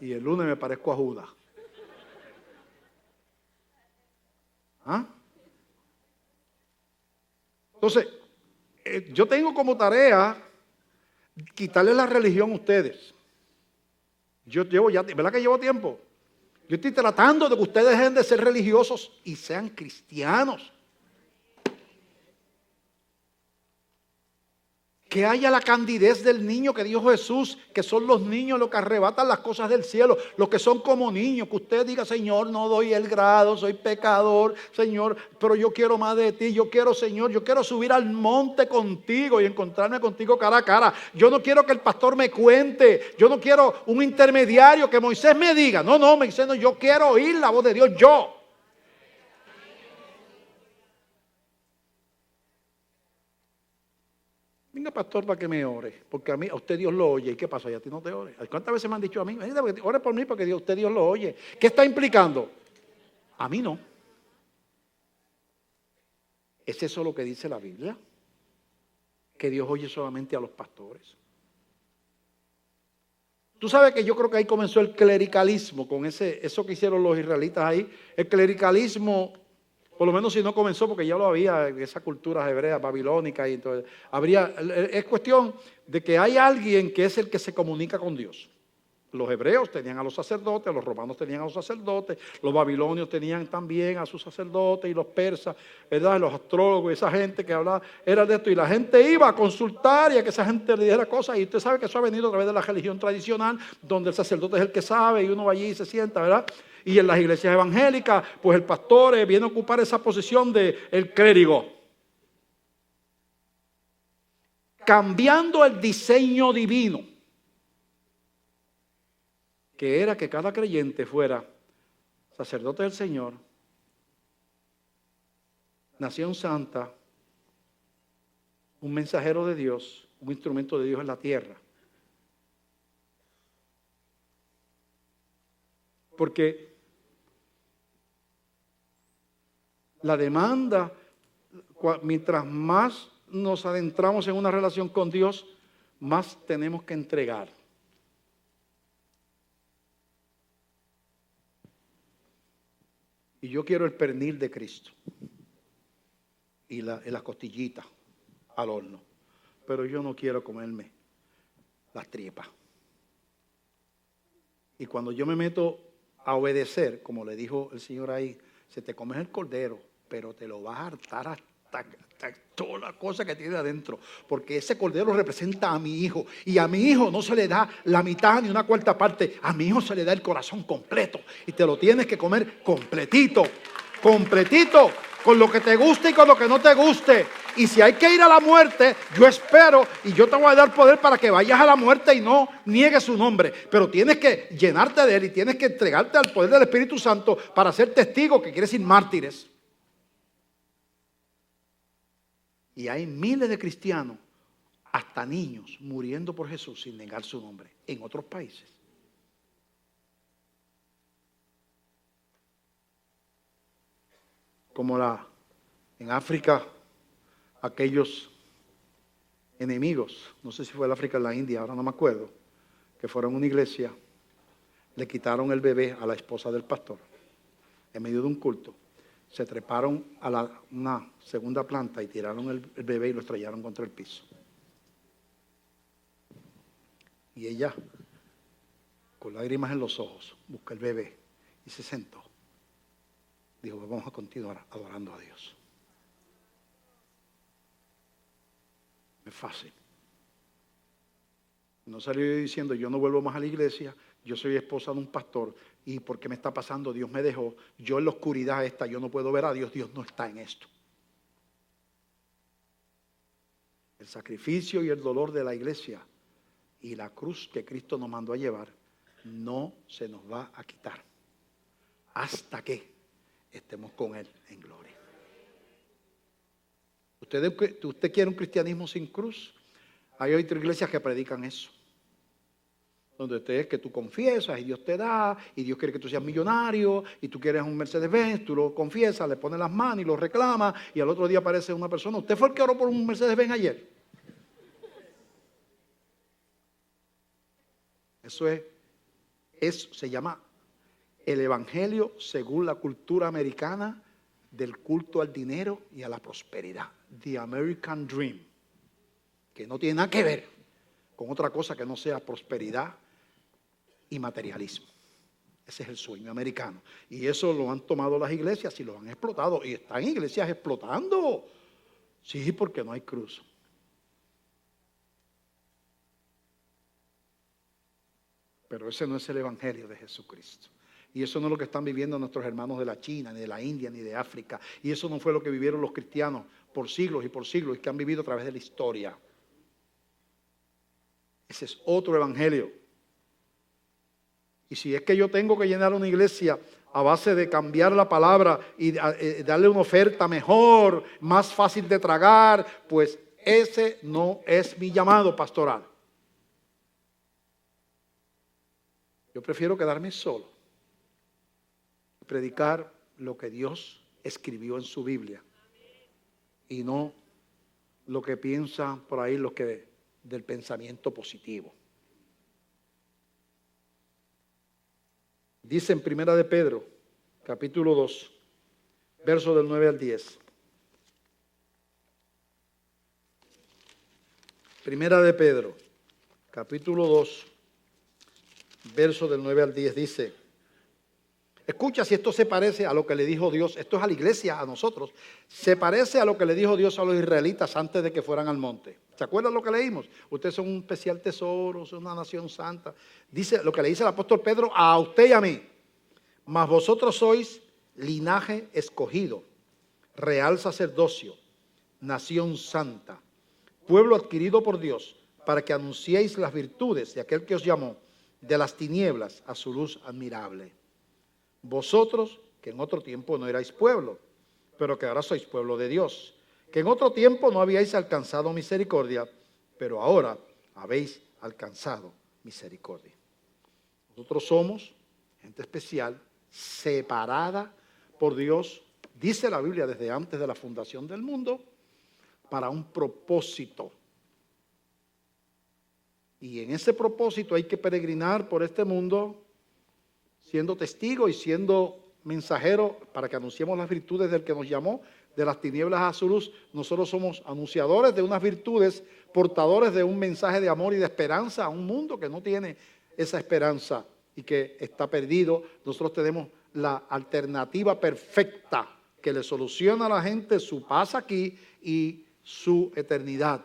y el lunes me parezco a Judas. ¿Ah? Entonces, yo tengo como tarea quitarle la religión a ustedes. Yo llevo ya, ¿verdad que llevo tiempo? Yo estoy tratando de que ustedes dejen de ser religiosos y sean cristianos. Que haya la candidez del niño que dijo Jesús, que son los niños los que arrebatan las cosas del cielo, los que son como niños, que usted diga, Señor, no doy el grado, soy pecador, Señor, pero yo quiero más de ti, yo quiero, Señor, yo quiero subir al monte contigo y encontrarme contigo cara a cara. Yo no quiero que el pastor me cuente, yo no quiero un intermediario que Moisés me diga, no, me dice, no, yo quiero oír la voz de Dios, yo. Venga, pastor, para que me ore, porque a usted Dios lo oye. ¿Y qué pasa? ¿Y a ti no te ore? ¿Cuántas veces me han dicho a mí? Ore por mí porque usted Dios lo oye. ¿Qué está implicando? A mí no. ¿Es eso lo que dice la Biblia? Que Dios oye solamente a los pastores. Tú sabes que yo creo que ahí comenzó el clericalismo, con eso que hicieron los israelitas ahí. El clericalismo, por lo menos si no comenzó, porque ya lo había en esa cultura hebrea, babilónica, y entonces es cuestión de que hay alguien que es el que se comunica con Dios. Los hebreos tenían a los sacerdotes, los romanos tenían a los sacerdotes, los babilonios tenían también a sus sacerdotes, y los persas, ¿verdad? Los astrólogos, esa gente que hablaba, era de esto, y la gente iba a consultar y a que esa gente le dijera cosas, y usted sabe que eso ha venido a través de la religión tradicional, donde el sacerdote es el que sabe, y uno va allí y se sienta, ¿verdad? Y en las iglesias evangélicas, pues el pastor viene a ocupar esa posición de el clérigo. Cambiando el diseño divino, que era que cada creyente fuera sacerdote del Señor, nación santa, un mensajero de Dios, un instrumento de Dios en la tierra. Porque la demanda, mientras más nos adentramos en una relación con Dios, más tenemos que entregar. Y yo quiero el pernil de Cristo. Y las costillitas al horno. Pero yo no quiero comerme las tripas. Y cuando yo me meto a obedecer, como le dijo el Señor ahí, se te comes el cordero, pero te lo vas a hartar hasta toda la cosa que tiene adentro. Porque ese cordero representa a mi hijo. Y a mi hijo no se le da la mitad ni una cuarta parte. A mi hijo se le da el corazón completo. Y te lo tienes que comer completito. Completito. Con lo que te guste y con lo que no te guste. Y si hay que ir a la muerte, yo espero y yo te voy a dar poder para que vayas a la muerte y no niegues su nombre. Pero tienes que llenarte de él y tienes que entregarte al poder del Espíritu Santo para ser testigo, que quiere decir mártires. Y hay miles de cristianos, hasta niños, muriendo por Jesús sin negar su nombre en otros países. Como en África, aquellos enemigos, no sé si fue el África o la India, ahora no me acuerdo, que fueron a una iglesia, le quitaron el bebé a la esposa del pastor en medio de un culto. Se treparon a una segunda planta y tiraron el bebé y lo estrellaron contra el piso. Y ella, con lágrimas en los ojos, busca el bebé y se sentó. Dijo, vamos a continuar adorando a Dios. No es fácil. No salió diciendo, yo no vuelvo más a la iglesia, yo soy esposa de un pastor, y ¿por qué me está pasando? Dios me dejó, yo en la oscuridad esta, yo no puedo ver a Dios, Dios no está en esto. El sacrificio y el dolor de la iglesia y la cruz que Cristo nos mandó a llevar, no se nos va a quitar hasta que estemos con Él en gloria. ¿Usted quiere un cristianismo sin cruz? Hay otras iglesias que predican eso. Donde que tú confiesas y Dios te da, y Dios quiere que tú seas millonario, y tú quieres un Mercedes-Benz, tú lo confiesas, le pones las manos y lo reclamas, y al otro día aparece una persona. ¿Usted fue el que oró por un Mercedes-Benz ayer? Eso se llama el evangelio según la cultura americana del culto al dinero y a la prosperidad. The American Dream. Que no tiene nada que ver con otra cosa que no sea prosperidad y materialismo. Ese es el sueño americano. Y eso lo han tomado las iglesias y lo han explotado. Y están iglesias explotando. Sí, porque no hay cruz. Pero ese no es el evangelio de Jesucristo. Y eso no es lo que están viviendo nuestros hermanos de la China, ni de la India, ni de África. Y eso no fue lo que vivieron los cristianos por siglos y que han vivido a través de la historia. Ese es otro evangelio. Y si es que yo tengo que llenar una iglesia a base de cambiar la palabra y darle una oferta mejor, más fácil de tragar, pues ese no es mi llamado pastoral. Yo prefiero quedarme solo, predicar lo que Dios escribió en su Biblia y no lo que piensan por ahí los que del pensamiento positivo. Dice en Primera de Pedro, capítulo 2, verso del 9 al 10. Primera de Pedro, capítulo 2, verso del 9 al 10 dice: escucha si esto se parece a lo que le dijo Dios, esto es a la iglesia, a nosotros, se parece a lo que le dijo Dios a los israelitas antes de que fueran al monte. ¿Se acuerdan lo que leímos? Ustedes son un especial tesoro, son una nación santa. Dice lo que le dice el apóstol Pedro a usted y a mí: mas vosotros sois linaje escogido, real sacerdocio, nación santa, pueblo adquirido por Dios, para que anunciéis las virtudes de aquel que os llamó de las tinieblas a su luz admirable. Vosotros, que en otro tiempo no erais pueblo, pero que ahora sois pueblo de Dios, que en otro tiempo no habíais alcanzado misericordia, pero ahora habéis alcanzado misericordia. Nosotros somos gente especial, separada por Dios, dice la Biblia desde antes de la fundación del mundo, para un propósito. Y en ese propósito hay que peregrinar por este mundo, siendo testigo y siendo mensajeros para que anunciemos las virtudes del que nos llamó de las tinieblas a su luz. Nosotros somos anunciadores de unas virtudes, portadores de un mensaje de amor y de esperanza a un mundo que no tiene esa esperanza y que está perdido. Nosotros tenemos la alternativa perfecta que le soluciona a la gente su paz aquí y su eternidad.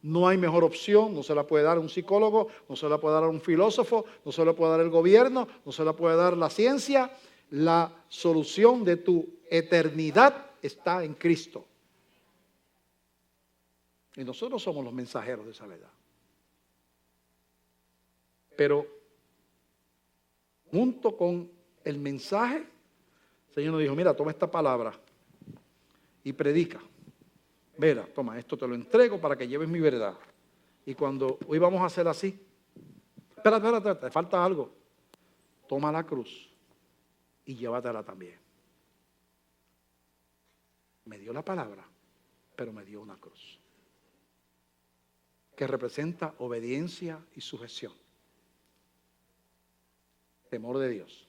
No hay mejor opción, no se la puede dar un psicólogo, no se la puede dar un filósofo, no se la puede dar el gobierno, no se la puede dar la ciencia. La solución de tu eternidad está en Cristo. Y nosotros somos los mensajeros de esa verdad. Pero junto con el mensaje, el Señor nos dijo, mira, toma esta palabra y predica. Mira, toma, esto te lo entrego para que lleves mi verdad. Y cuando hoy vamos a hacer así, espera, te falta algo. Toma la cruz y llévatela también. Me dio la palabra, pero me dio una cruz que representa obediencia y sujeción. Temor de Dios.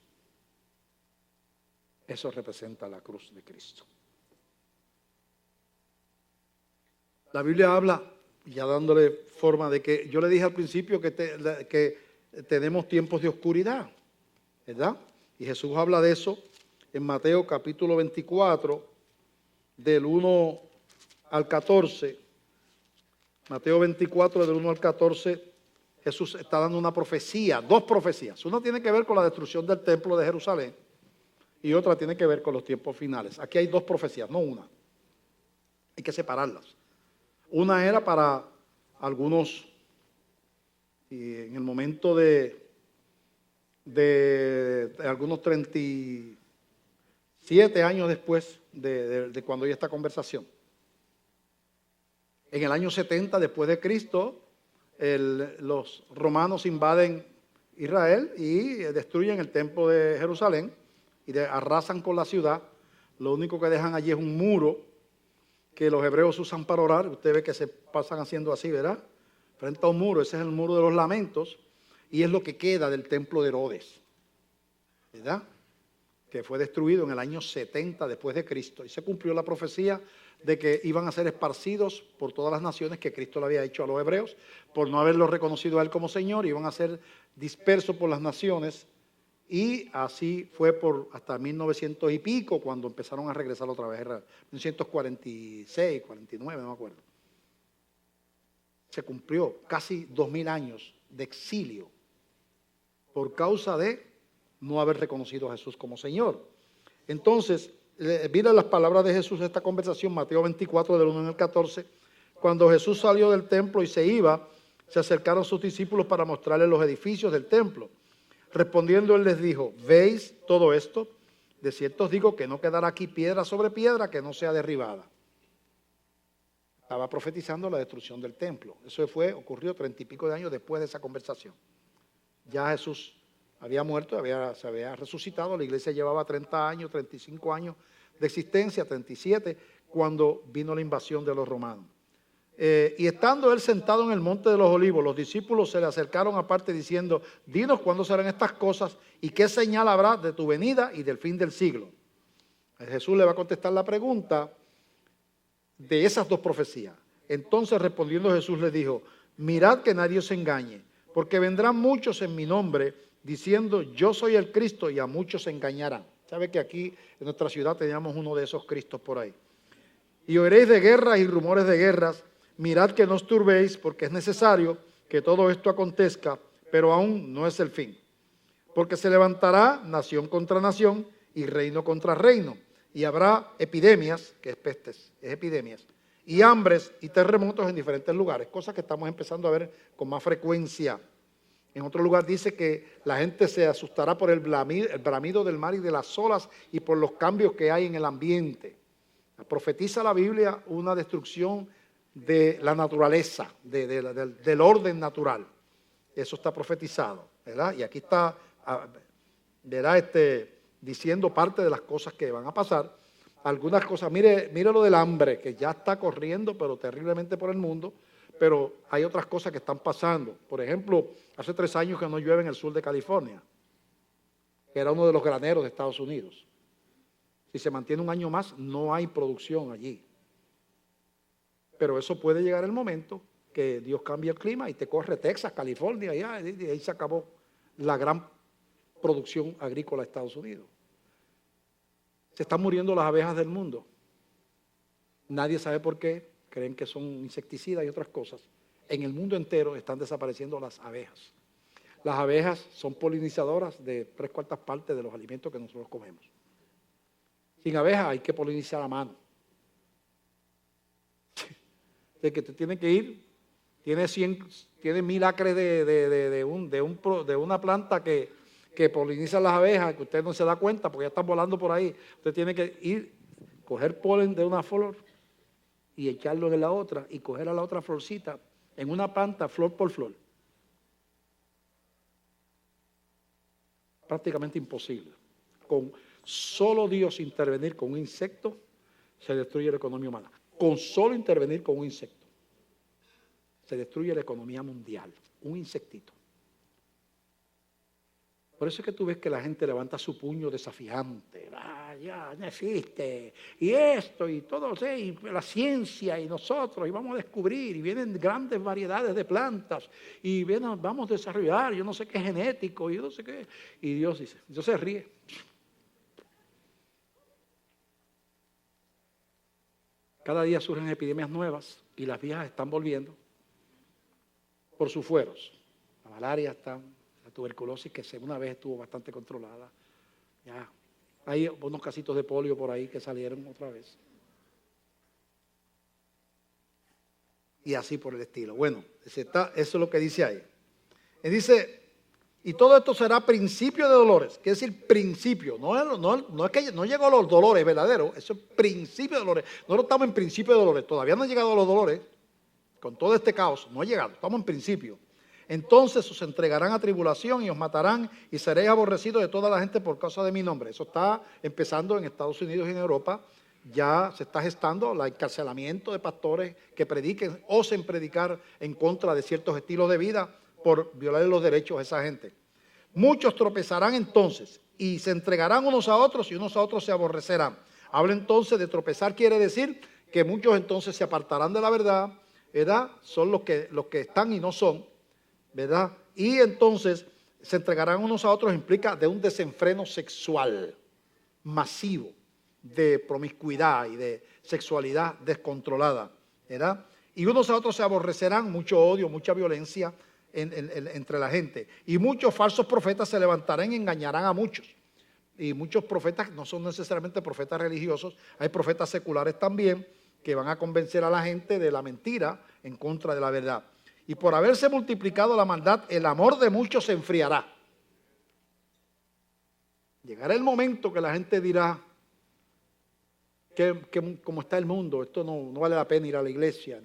Eso representa la cruz de Cristo. La Biblia habla, ya dándole forma de que, yo le dije al principio que tenemos tiempos de oscuridad, ¿verdad? Y Jesús habla de eso en Mateo capítulo 24, del 1 al 14. Mateo 24, del 1 al 14, Jesús está dando una profecía, dos profecías. Una tiene que ver con la destrucción del templo de Jerusalén y otra tiene que ver con los tiempos finales. Aquí hay dos profecías, no una. Hay que separarlas. Una era para algunos, y en el momento de algunos 37 años después de cuando hay esta conversación. En el año 70 después de Cristo, los romanos invaden Israel y destruyen el templo de Jerusalén y arrasan con la ciudad. Lo único que dejan allí es un muro que los hebreos usan para orar. Usted ve que se pasan haciendo así, ¿verdad? Frente a un muro, ese es el muro de los lamentos y es lo que queda del templo de Herodes, ¿verdad? Que fue destruido en el año 70 después de Cristo y se cumplió la profecía de que iban a ser esparcidos por todas las naciones que Cristo le había hecho a los hebreos por no haberlo reconocido a él como Señor, iban a ser dispersos por las naciones y así fue por hasta 1900 y pico cuando empezaron a regresar otra vez, 1946, 49, no me acuerdo. Se cumplió casi 2000 años de exilio por causa de no haber reconocido a Jesús como Señor. Entonces, mira las palabras de Jesús en esta conversación, Mateo 24, del 1 al 14. Cuando Jesús salió del templo y se iba, se acercaron sus discípulos para mostrarles los edificios del templo. Respondiendo, él les dijo, ¿veis todo esto? De cierto os digo que no quedará aquí piedra sobre piedra que no sea derribada. Estaba profetizando la destrucción del templo. Eso ocurrió 30 y pico de años después de esa conversación. Ya Jesús había muerto, se había resucitado, la iglesia llevaba 30 años, 35 años de existencia, 37, cuando vino la invasión de los romanos. Y estando él sentado en el monte de los olivos, los discípulos se le acercaron aparte diciendo, dinos cuándo serán estas cosas y qué señal habrá de tu venida y del fin del siglo. Jesús le va a contestar la pregunta de esas dos profecías. Entonces respondiendo Jesús les dijo, mirad que nadie os engañe, porque vendrán muchos en mi nombre diciendo yo soy el Cristo y a muchos se engañarán. ¿Sabe que aquí en nuestra ciudad teníamos uno de esos Cristos por ahí? Y oiréis de guerras y rumores de guerras. Mirad que no os turbéis, porque es necesario que todo esto acontezca, pero aún no es el fin. Porque se levantará nación contra nación y reino contra reino. Y habrá epidemias, que es pestes, es epidemias, y hambres y terremotos en diferentes lugares, cosas que estamos empezando a ver con más frecuencia. En otro lugar dice que la gente se asustará por el bramido del mar y de las olas y por los cambios que hay en el ambiente. Profetiza la Biblia una destrucción de la naturaleza, del orden natural. Eso está profetizado, ¿verdad? Y aquí está, ¿verdad? Diciendo parte de las cosas que van a pasar. Algunas cosas, mire lo del hambre, que ya está corriendo, pero terriblemente por el mundo, pero hay otras cosas que están pasando. Por ejemplo, hace 3 años que no llueve en el sur de California, que era uno de los graneros de Estados Unidos. Si se mantiene un año más, no hay producción allí. Pero eso puede llegar el momento que Dios cambia el clima y te corre Texas, California, y ahí se acabó la gran producción agrícola de Estados Unidos. Se están muriendo las abejas del mundo. Nadie sabe por qué, creen que son insecticidas y otras cosas. En el mundo entero están desapareciendo las abejas. Las abejas son polinizadoras de 3/4 partes de los alimentos que nosotros comemos. Sin abejas hay que polinizar a mano. De que te tiene que ir, tiene 1000 acres de una planta que poliniza las abejas, que usted no se da cuenta porque ya están volando por ahí. Usted tiene que ir, coger polen de una flor y echarlo en la otra y coger a la otra florcita en una planta, flor por flor. Prácticamente imposible. Con solo Dios intervenir con un insecto, se destruye la economía humana. Con solo intervenir con un insecto, se destruye la economía mundial. Un insectito. Por eso es que tú ves que la gente levanta su puño desafiante. Ya no existe. Y esto y todo, y la ciencia y nosotros, y vamos a descubrir, y vienen grandes variedades de plantas, y vamos a desarrollar, yo no sé qué genético, yo no sé qué. Y Dios dice, Dios se ríe. Cada día surgen epidemias nuevas y las viejas están volviendo por sus fueros. La malaria está, la tuberculosis que una vez estuvo bastante controlada. Ya hay unos casitos de polio por ahí que salieron otra vez. Y así por el estilo. Bueno, eso es lo que dice ahí. Y dice, y todo esto será principio de dolores. Quiere decir principio. No es que no llegó a los dolores verdaderos. Eso es principio de dolores. Nosotros estamos en principio de dolores. Todavía no han llegado a los dolores. Con todo este caos. No ha llegado. Estamos en principio. Entonces os entregarán a tribulación y os matarán y seréis aborrecidos de toda la gente por causa de mi nombre. Eso está empezando en Estados Unidos y en Europa. Ya se está gestando el encarcelamiento de pastores que prediquen, osen predicar en contra de ciertos estilos de vida por violar los derechos de esa gente. Muchos tropezarán entonces y se entregarán unos a otros y unos a otros se aborrecerán. Habla entonces de tropezar, quiere decir que muchos entonces se apartarán de la verdad, ¿verdad? Son los que están y no son, ¿verdad? Y entonces se entregarán unos a otros, implica de un desenfreno sexual masivo, de promiscuidad y de sexualidad descontrolada, ¿verdad? Y unos a otros se aborrecerán, mucho odio, mucha violencia entre la gente. Y muchos falsos profetas se levantarán y engañarán a muchos. Y muchos profetas no son necesariamente profetas religiosos, hay profetas seculares también que van a convencer a la gente de la mentira en contra de la verdad. Y por haberse multiplicado la maldad, el amor de muchos se enfriará. Llegará el momento que la gente dirá, como está el mundo, esto no vale la pena ir a la iglesia,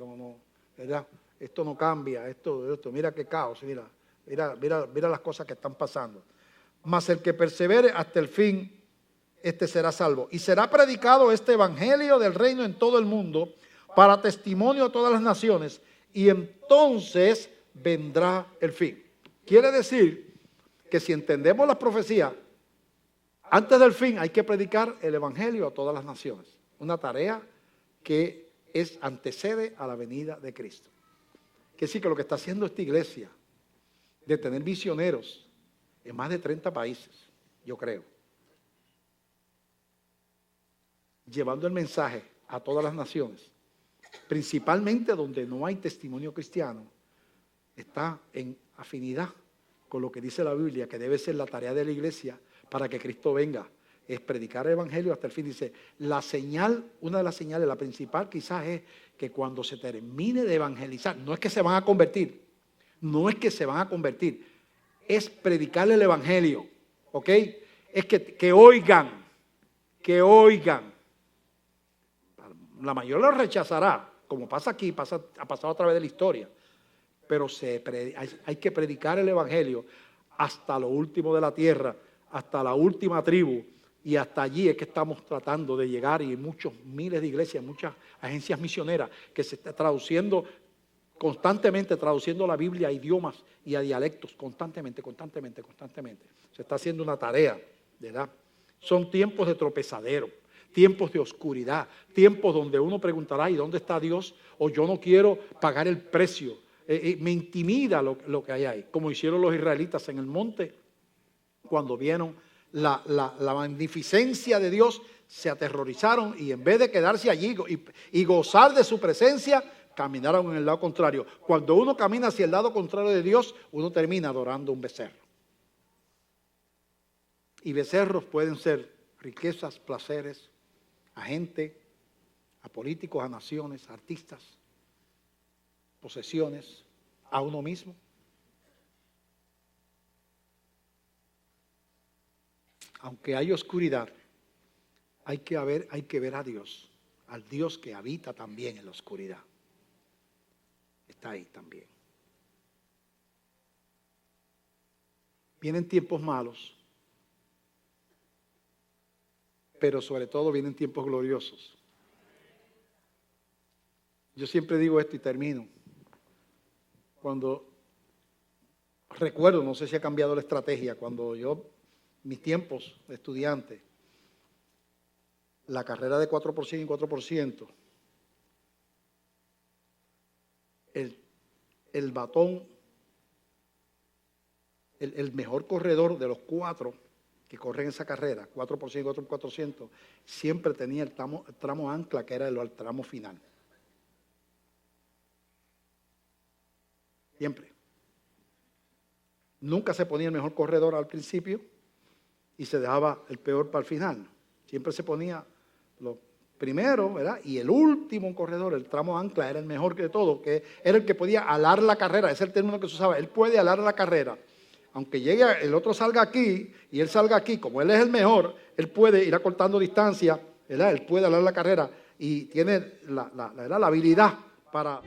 ¿verdad? Esto no cambia, esto, mira qué caos, mira las cosas que están pasando. Mas el que persevere hasta el fin, este será salvo. Y será predicado este evangelio del reino en todo el mundo para testimonio a todas las naciones, y entonces vendrá el fin. Quiere decir que si entendemos las profecías, antes del fin hay que predicar el evangelio a todas las naciones. Una tarea que antecede a la venida de Cristo. Que sí, que lo que está haciendo esta iglesia, de tener misioneros en más de 30 países, yo creo, llevando el mensaje a todas las naciones, principalmente donde no hay testimonio cristiano, está en afinidad con lo que dice la Biblia, que debe ser la tarea de la iglesia para que Cristo venga, es predicar el evangelio hasta el fin. Dice, la señal, una de las señales, la principal quizás es que cuando se termine de evangelizar, no es que se van a convertir, es predicar el evangelio, ¿ok? Es que oigan. La mayoría lo rechazará, como pasa aquí, ha pasado a través de la historia, pero hay que predicar el evangelio hasta lo último de la tierra, hasta la última tribu, y hasta allí es que estamos tratando de llegar, y muchos miles de iglesias, muchas agencias misioneras que se están constantemente traduciendo la Biblia a idiomas y a dialectos, constantemente. Se está haciendo una tarea, ¿verdad? Son tiempos de tropezadero. tiempos de oscuridad, tiempos donde uno preguntará, ¿y dónde está Dios? O yo no quiero pagar el precio. Me intimida lo que hay ahí, como hicieron los israelitas en el monte, cuando vieron la magnificencia de Dios, se aterrorizaron y en vez de quedarse allí y gozar de su presencia, caminaron en el lado contrario. Cuando uno camina hacia el lado contrario de Dios, uno termina adorando un becerro. Y becerros pueden ser riquezas, placeres, a gente, a políticos, a naciones, a artistas, posesiones, a uno mismo. Aunque hay oscuridad, hay que ver a Dios, al Dios que habita también en la oscuridad. Está ahí también. Vienen tiempos malos, pero sobre todo vienen tiempos gloriosos. Yo siempre digo esto y termino. Cuando recuerdo, no sé si ha cambiado la estrategia, cuando mis tiempos de estudiante, la carrera de 4% y 4%, el batón, el mejor corredor de los 4 que corren esa carrera, 4% y 4%, siempre tenía el tramo ancla, que era el tramo final. Siempre. Nunca se ponía el mejor corredor al principio y se dejaba el peor para el final. Siempre se ponía lo primero, ¿verdad? Y el último corredor, el tramo ancla, era el mejor de todo, que era el que podía alar la carrera. Ese es el término que se usaba. Él puede alar la carrera. Aunque llegue, el otro salga aquí y él salga aquí, como él es el mejor, él puede ir acortando distancia, ¿verdad? Él puede alar la carrera y tiene la habilidad para